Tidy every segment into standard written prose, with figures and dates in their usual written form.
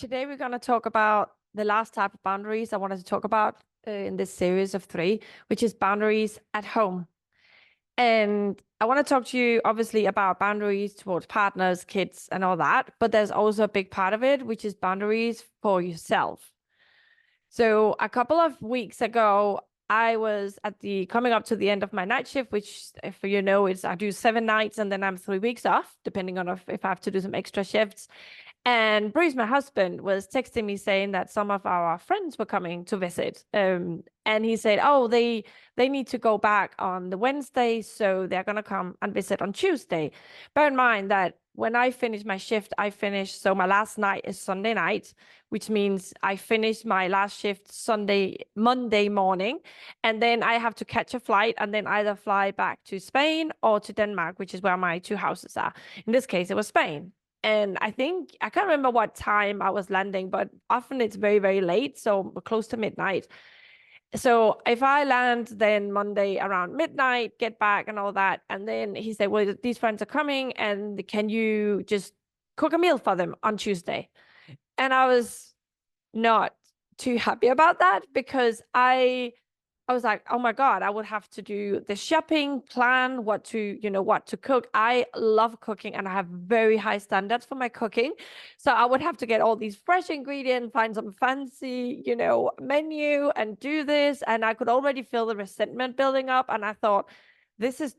Today we're going to talk about the last type of boundaries I wanted to talk about in this series of three, which is boundaries at home. And I want to talk to you obviously about boundaries towards partners, kids, and all that. But there's also a big part of it, which is boundaries for yourself. So a couple of weeks ago, I was at the coming up to the end of my night shift, which, if you know, is I do 7 nights and then I'm 3 weeks off, depending on if I have to do some extra shifts. And Bruce, my husband, was texting me saying that some of our friends were coming to visit. And he said, "Oh, they need to go back on the Wednesday, so they're gonna come and visit on Tuesday." Bear in mind that when I finish my shift, I finish. So my last night is Sunday night, which means I finish my last shift Monday morning, and then I have to catch a flight and then either fly back to Spain or to Denmark, which is where my two houses are. In this case, it was Spain. And I think I can't remember what time I was landing, but often it's very, very late, so close to midnight. So if I land then Monday around midnight, get back and all that, and then he said, "Well, these friends are coming, and can you just cook a meal for them on Tuesday?" And I was not too happy about that because I was like, oh my God, I would have to do the shopping, plan what to cook. I love cooking and I have very high standards for my cooking. So I would have to get all these fresh ingredients, find some fancy, menu and do this. And I could already feel the resentment building up. And I thought, this is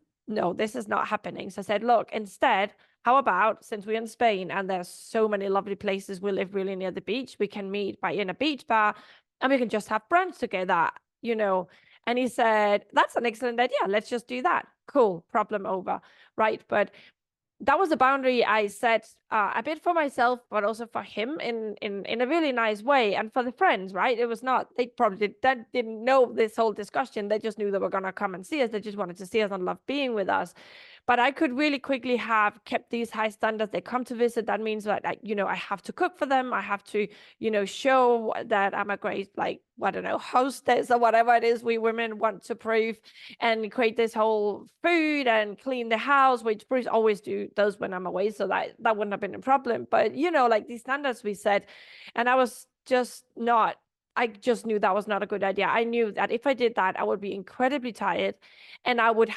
not happening. So I said, look, instead, how about, since we're in Spain and there's so many lovely places, we live really near the beach, we can meet in a beach bar and we can just have brunch together. And he said, that's an excellent idea. Let's just do that. Cool. Problem over. Right. But that was a boundary I set a bit for myself, but also for him in a really nice way. And for the friends, right? It was not, they probably didn't know this whole discussion. They just knew they were going to come and see us. They just wanted to see us and love being with us. But I could really quickly have kept these high standards. They come to visit. That means that, I have to cook for them. I have to, show that I'm a great, I don't know, hostess or whatever it is we women want to prove, and create this whole food and clean the house, which Bruce always does when I'm away. So that wouldn't have been a problem. But, like these standards we set, and I just knew that was not a good idea. I knew that if I did that, I would be incredibly tired and I would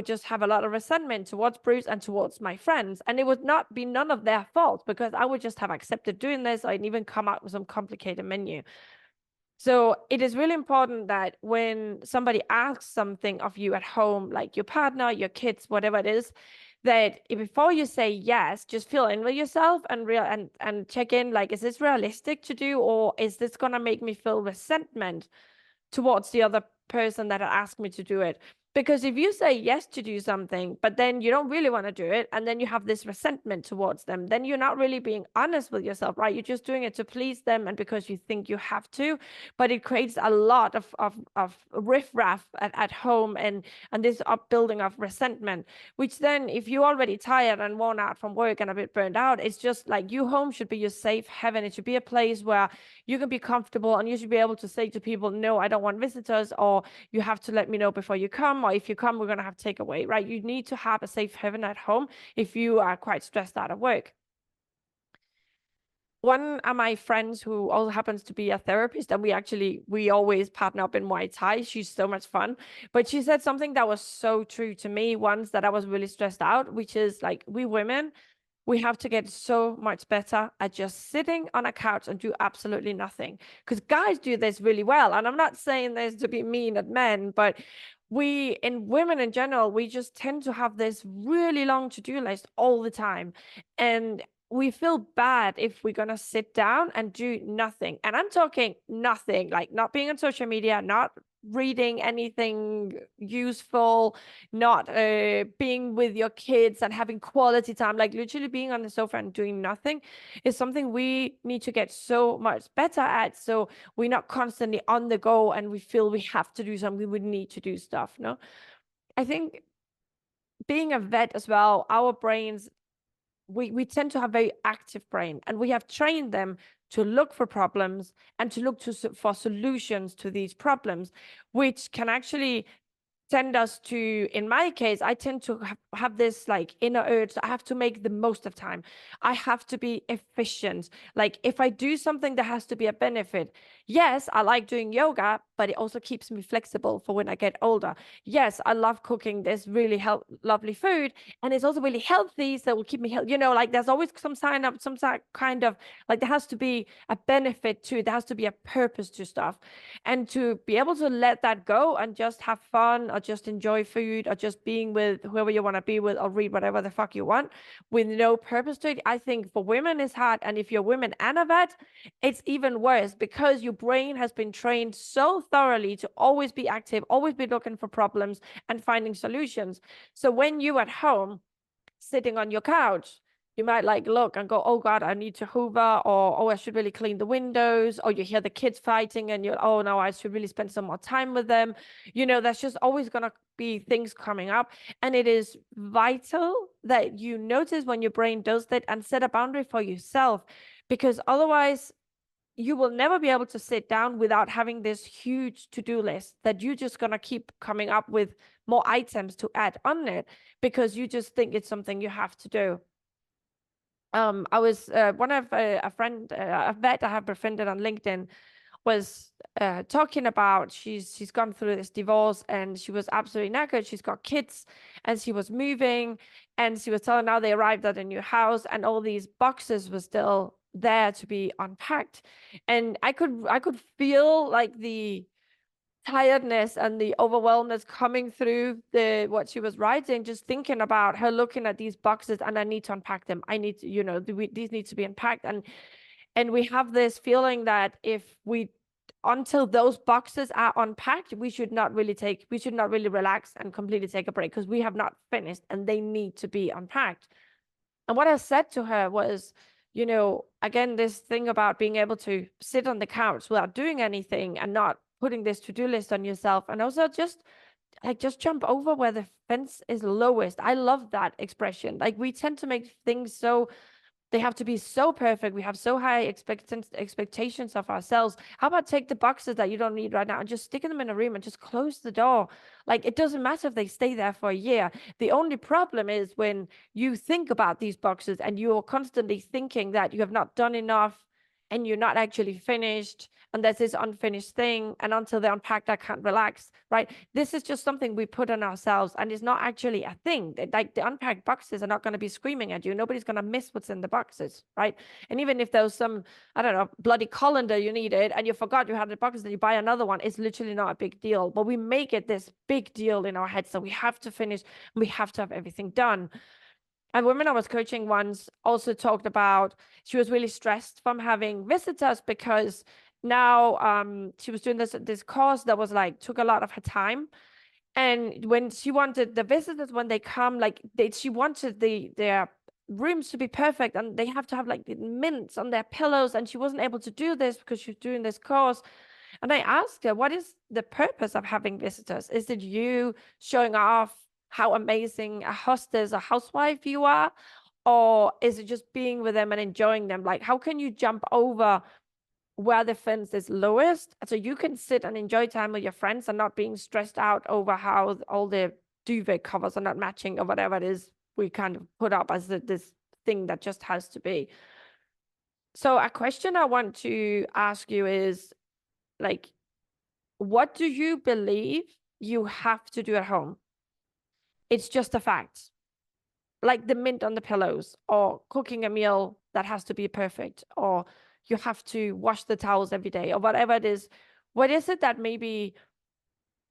just have a lot of resentment towards Bruce and towards my friends. And it would not be none of their fault because I would just have accepted doing this. I'd even come up with some complicated menu. So it is really important that when somebody asks something of you at home, like your partner, your kids, whatever it is, that before you say yes, just feel in with yourself and check in, like, is this realistic to do, or is this gonna make me feel resentment towards the other person that asked me to do it? Because if you say yes to do something, but then you don't really want to do it, and then you have this resentment towards them, then you're not really being honest with yourself, right? You're just doing it to please them and because you think you have to. But it creates a lot of riffraff at home and this upbuilding of resentment, which then, if you're already tired and worn out from work and a bit burned out, it's just like your home should be your safe haven. It should be a place where you can be comfortable and you should be able to say to people, no, I don't want visitors, or you have to let me know before you come, or if you come, we're going to have takeaway, right? You need to have a safe haven at home if you are quite stressed out of work. One of my friends who also happens to be a therapist, and we always partner up in Muay Thai. She's so much fun. But she said something that was so true to me once, that I was really stressed out, which is like, we women, we have to get so much better at just sitting on a couch and do absolutely nothing. Because guys do this really well. And I'm not saying this to be mean at men, but women in general, we just tend to have this really long to-do list all the time. And we feel bad if we're going to sit down and do nothing. And I'm talking nothing, like not being on social media, not reading anything useful, not being with your kids and having quality time, like literally being on the sofa and doing nothing is something we need to get so much better at. So we're not constantly on the go and we feel we have to do something, we need to do stuff. No, I think being a vet as well, our brains, we tend to have very active brain, and we have trained them to look for problems and to look for solutions to these problems, which can actually tend us to, in my case, I tend to have this like inner urge. I have to make the most of time. I have to be efficient. Like if I do something, there has to be a benefit. Yes, I like doing yoga, but it also keeps me flexible for when I get older. Yes, I love cooking this really lovely food, and it's also really healthy, so it will keep me healthy. You know, like there's always some kind of like there has to be a benefit to it. There has to be a purpose to stuff, and to be able to let that go and just have fun or just enjoy food or just being with whoever you want to be with or read whatever the fuck you want with no purpose to it, I think for women is hard. And if you're women and a vet, it's even worse because your brain has been trained so thoroughly to always be active, always be looking for problems and finding solutions. So when you at home sitting on your couch, you might like look and go, oh God, I need to hoover, or oh, I should really clean the windows, or you hear the kids fighting and you're, oh no, I should really spend some more time with them. You know, that's just always going to be things coming up. And it is vital that you notice when your brain does that and set a boundary for yourself, because otherwise you will never be able to sit down without having this huge to-do list that you're just going to keep coming up with more items to add on it because you just think it's something you have to do. I was one of a friend, a vet I have befriended on LinkedIn, was talking about she's gone through this divorce and she was absolutely knackered. She's got kids and she was moving, and she was telling now they arrived at a new house and all these boxes were still there to be unpacked, and I could feel like the tiredness and the overwhelmness coming through the what she was writing, just thinking about her looking at these boxes, and I need to unpack them. I need to, you know, these need to be unpacked. And we have this feeling that if we, until those boxes are unpacked, we should not really relax and completely take a break because we have not finished and they need to be unpacked. And what I said to her was, you know, again, this thing about being able to sit on the couch without doing anything and not putting this to-do list on yourself, and also just jump over where the fence is lowest. I love that expression. Like we tend to make things so they have to be so perfect. We have so high expectations of ourselves. How about take the boxes that you don't need right now and just stick them in a room and just close the door? Like it doesn't matter if they stay there for a year. The only problem is when you think about these boxes and you're constantly thinking that you have not done enough and you're not actually finished, and there's this unfinished thing, and until they're unpacked, I can't relax, right? This is just something we put on ourselves, and it's not actually a thing. Like the unpacked boxes are not going to be screaming at you. Nobody's going to miss what's in the boxes, right? And even if there was some, I don't know, bloody colander you needed, and you forgot you had the boxes, and you buy another one, it's literally not a big deal. But we make it this big deal in our heads, so we have to finish, and we have to have everything done. And women I was coaching once also talked about she was really stressed from having visitors because now she was doing this course that was like took a lot of her time. And when she wanted the visitors, when they come, like she wanted their rooms to be perfect, and they have to have like mints on their pillows, and she wasn't able to do this because she was doing this course. And I asked her, what is the purpose of having visitors? Is it you showing off how amazing a hostess, a housewife you are? Or is it just being with them and enjoying them? Like, how can you jump over where the fence is lowest so you can sit and enjoy time with your friends and not being stressed out over how all the duvet covers are not matching or whatever it is we kind of put up as this thing that just has to be? So a question I want to ask you is, like, what do you believe you have to do at home? It's just a fact, like the mint on the pillows, or cooking a meal that has to be perfect, or you have to wash the towels every day, or whatever it is. What is it that maybe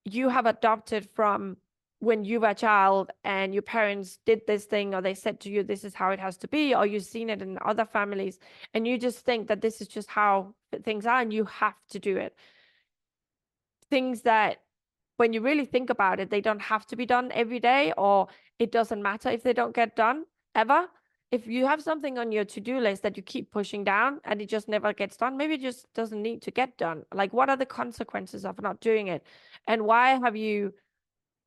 you have adopted from when you were a child and your parents did this thing, or they said to you, this is how it has to be, or you've seen it in other families, and you just think that this is just how things are and you have to do it? Things that when you really think about it, they don't have to be done every day, or it doesn't matter if they don't get done ever. If you have something on your to-do list that you keep pushing down and it just never gets done, maybe it just doesn't need to get done. Like, what are the consequences of not doing it? And why have you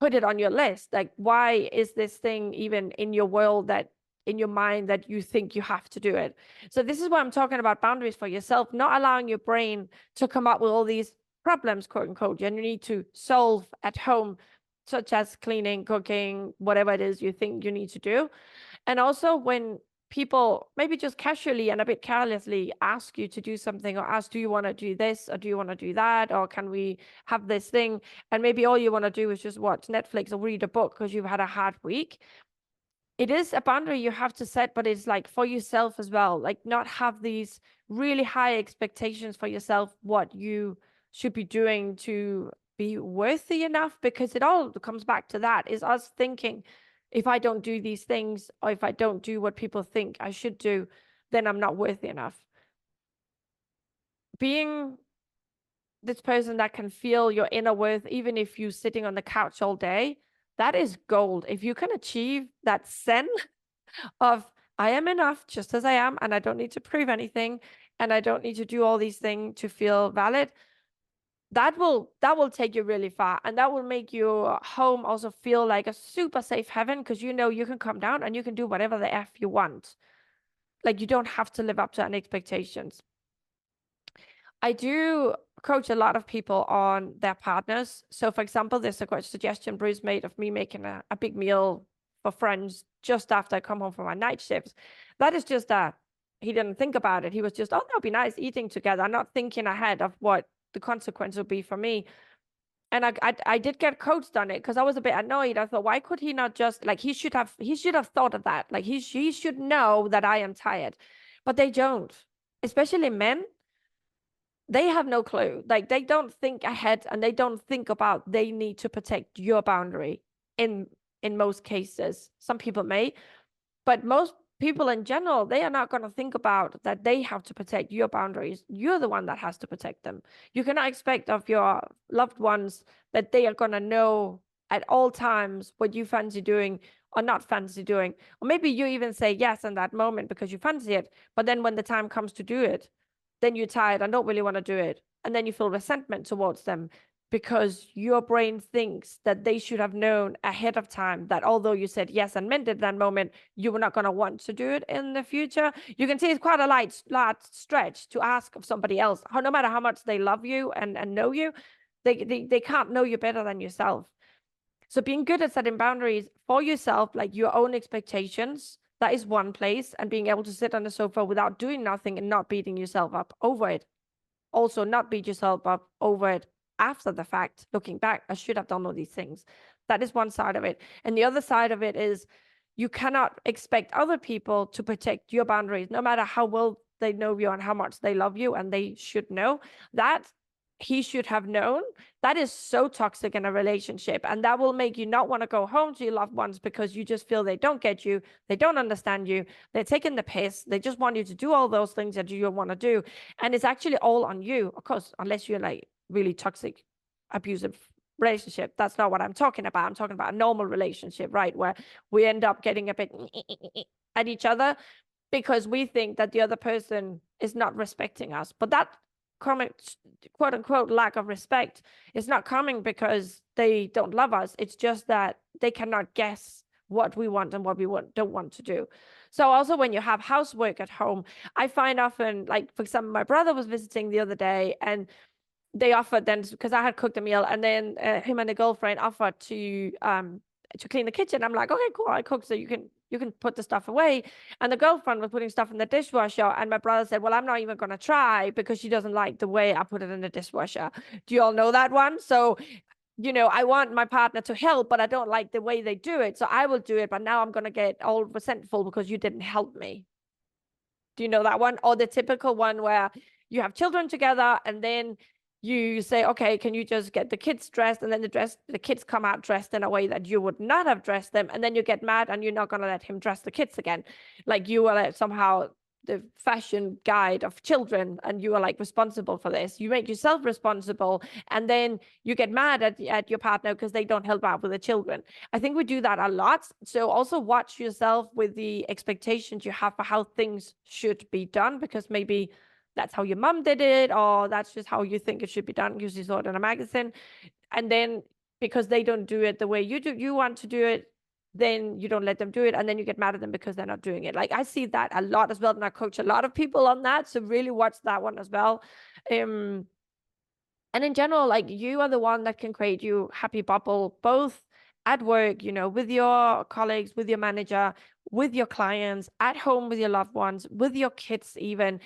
put it on your list? Like, why is this thing even in your world, that in your mind, that you think you have to do it? So this is why I'm talking about boundaries for yourself, not allowing your brain to come up with all these problems, quote unquote, you need to solve at home such as cleaning, cooking, whatever it is you think you need to do. And also when people maybe just casually and a bit carelessly ask you to do something, or ask, do you want to do this, or do you want to do that, or can we have this thing? And maybe all you want to do is just watch Netflix or read a book because you've had a hard week. It is a boundary you have to set, but it's like for yourself as well. Like, not have these really high expectations for yourself, what you should be doing to be worthy enough, because it all comes back to that, is us thinking, if I don't do these things, or if I don't do what people think I should do, then I'm not worthy enough. Being this person that can feel your inner worth, even if you're sitting on the couch all day, that is gold. If you can achieve that zen of, I am enough just as I am, and I don't need to prove anything, and I don't need to do all these things to feel valid, that will take you really far, and that will make your home also feel like a super safe heaven, because you know you can come down and you can do whatever the F you want. Like, you don't have to live up to any expectations. I do coach a lot of people on their partners. So for example, there's a great suggestion Bruce made of me making a big meal for friends just after I come home from my night shifts. That is just that he didn't think about it. He was just, oh, that would be nice eating together, not thinking ahead of what the consequence would be for me. And I did get coached on it because I was a bit annoyed. I thought, why could he not just, like, he should have thought of that. Like, he should know that I am tired, but they don't, especially men. They have no clue. Like, they don't think ahead, and they don't think about they need to protect your boundary in most cases. Some people may, but most people in general, they are not going to think about that they have to protect your boundaries. You're the one that has to protect them. You cannot expect of your loved ones that they are going to know at all times what you fancy doing or not fancy doing. Or maybe you even say yes in that moment because you fancy it, but then when the time comes to do it, then you're tired and don't really want to do it. And then you feel resentment towards them because your brain thinks that they should have known ahead of time that although you said yes and meant it that moment, you were not going to want to do it in the future. You can see it's quite a large stretch to ask of somebody else, no matter how much they love you and know you, they can't know you better than yourself. So being good at setting boundaries for yourself, like your own expectations, that is one place, and being able to sit on the sofa without doing nothing and not beating yourself up over it. Also, not beat yourself up over it after the fact, looking back, I should have done all these things. That is one side of it. And the other side of it is you cannot expect other people to protect your boundaries, no matter how well they know you and how much they love you, and they should know that. He should have known. That is so toxic in a relationship, and that will make you not want to go home to your loved ones because you just feel they don't get you, they don't understand you, they're taking the piss, they just want you to do all those things that you don't want to do, and it's actually all on you, of course, unless you're like really toxic, abusive relationship. That's not what I'm talking about. I'm talking about a normal relationship, right, where we end up getting a bit at each other because we think that the other person is not respecting us. But that comment, quote unquote, lack of respect is not coming because they don't love us. It's just that they cannot guess what we want and what we don't want to do. So also when you have housework at home, I find often, like, for example, my brother was visiting the other day, and they offered then, because I had cooked a meal, and then him and the girlfriend offered to clean the kitchen. I'm like, okay, cool, I cooked, so you can put the stuff away. And the girlfriend was putting stuff in the dishwasher, and my brother said, well, I'm not even going to try because she doesn't like the way I put it in the dishwasher. Do you all know that one? So, you know, I want my partner to help, but I don't like the way they do it, so I will do it, but now I'm going to get all resentful because you didn't help me. Do you know that one? Or the typical one where you have children together, and then you say, okay, can you just get the kids dressed? And then the kids come out dressed in a way that you would not have dressed them. And then you get mad and you're not going to let him dress the kids again. Like, you are somehow the fashion guide of children, and you are like responsible for this. You make yourself responsible, and then you get mad at your partner because they don't help out with the children. I think we do that a lot. So also watch yourself with the expectations you have for how things should be done, because maybe that's how your mom did it, or that's just how you think it should be done because you saw it in a magazine. And then because they don't do it the way you want to do it, then you don't let them do it, and then you get mad at them because they're not doing it. Like, I see that a lot as well, and I coach a lot of people on that, so really watch that one as well. And in general, like, you are the one that can create you happy bubble, both at work, you know, with your colleagues, with your manager, with your clients, at home with your loved ones, with your kids, even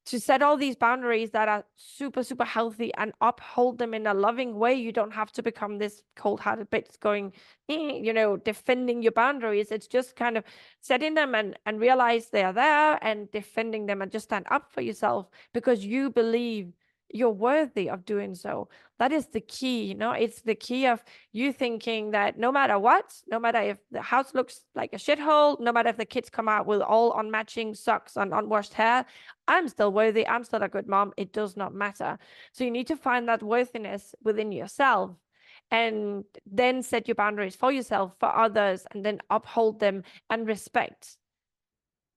to set all these boundaries that are super, super healthy and uphold them in a loving way. You don't have to become this cold-hearted bitch going, you know, defending your boundaries. It's just kind of setting them and realize they are there and defending them and just stand up for yourself because you believe you're worthy of doing so. That is the key, you know, it's the key of you thinking that no matter what, no matter if the house looks like a shithole, no matter if the kids come out with all unmatching socks and unwashed hair, I'm still worthy. I'm still a good mom. It does not matter. So you need to find that worthiness within yourself and then set your boundaries for yourself, for others, and then uphold them and respect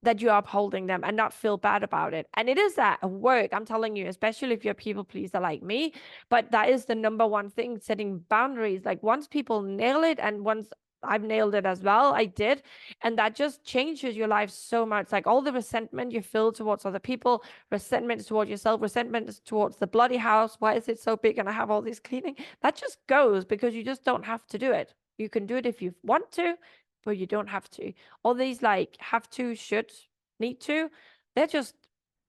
that you're upholding them and not feel bad about it. And it is at work, I'm telling you, especially if you're a people pleaser like me, but that is the number one thing, setting boundaries. Like once people nail it, and once I've nailed it as well, I did, and that just changes your life so much. Like all the resentment you feel towards other people, resentment towards yourself, resentment towards the bloody house, why is it so big and I have all this cleaning, that just goes because you just don't have to do it. You can do it if you want to, but you don't have to. All these like have to, should, need to, they're just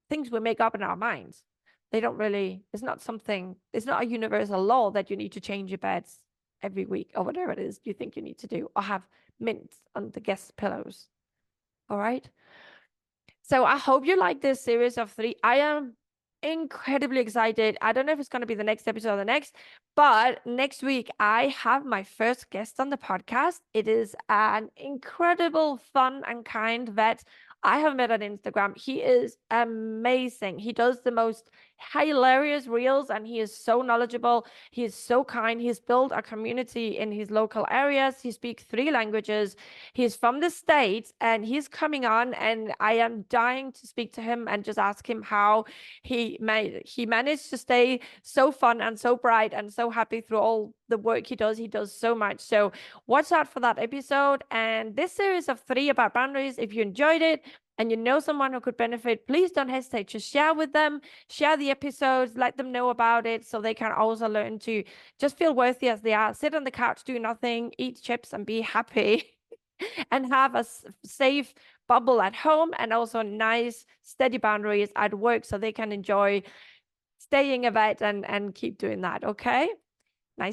things we make up in our minds. They don't really, it's not something, it's not a universal law that you need to change your beds every week or whatever it is you think you need to do, or have mints on the guest pillows. All right. So I hope you like this series of 3. I am incredibly excited. I don't know if it's going to be the next episode or the next, but next week I have my first guest on the podcast. It is an incredible, fun, and kind vet I have met on Instagram. He is amazing. He does the most hilarious reels and he is so knowledgeable. He is so kind. He's built a community in his local areas. He speaks 3 languages. He's from the States and he's coming on, and I am dying to speak to him and just ask him how he managed to stay so fun and so bright and so happy through all the work he does. He does so much. So watch out for that episode. And this series of 3 about boundaries, if you enjoyed it and you know someone who could benefit, please don't hesitate to share with them, share the episodes, let them know about it so they can also learn to just feel worthy as they are. Sit on the couch, do nothing, eat chips and be happy. And have a safe bubble at home and also nice steady boundaries at work so they can enjoy staying a vet and keep doing that. Okay.